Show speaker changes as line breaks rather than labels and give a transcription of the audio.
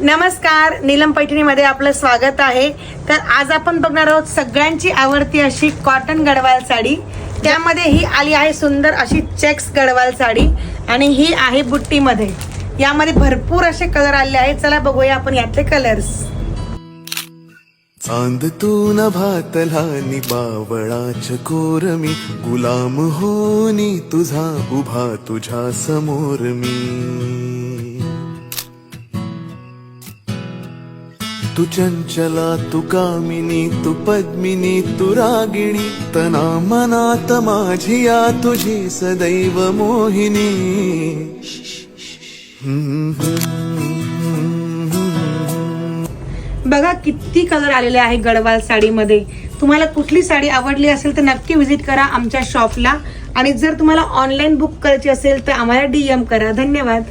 नमस्कार, नीलम पैठणीमध्ये आपलं स्वागत आहे। तर आज आपण बघणार आहोत सगळ्यांची आवडती अशी कॉटन गडवाल साडी। त्यामध्ये ही आली आहे सुंदर अशी चेक्स गडवाल साडी आणि ही आहे बुट्टीमध्ये। यामध्ये भरपूर असे कलर आले आहेत, चला बघूया आपण यातले कलर्स।
चांद तू नभातला नि बावळाच कोरमी, गुलाम होनी तुझा उभा तुझ्या समोर मी। तू चंचला तू कामिनी तू पद्मिनी तू रागिणी, तना मनात माझिया तुझी सदैव मोहिनी।
बघा किती कलर आलेले आहे गडवाल साडीमध्ये। तुम्हाला कुठली साडी आवडली असेल तर नक्की विजिट करा आमच्या शॉपला, आणि जर तुम्हाला ऑनलाईन बुक करायची असेल तर आम्हाला DM करा। धन्यवाद।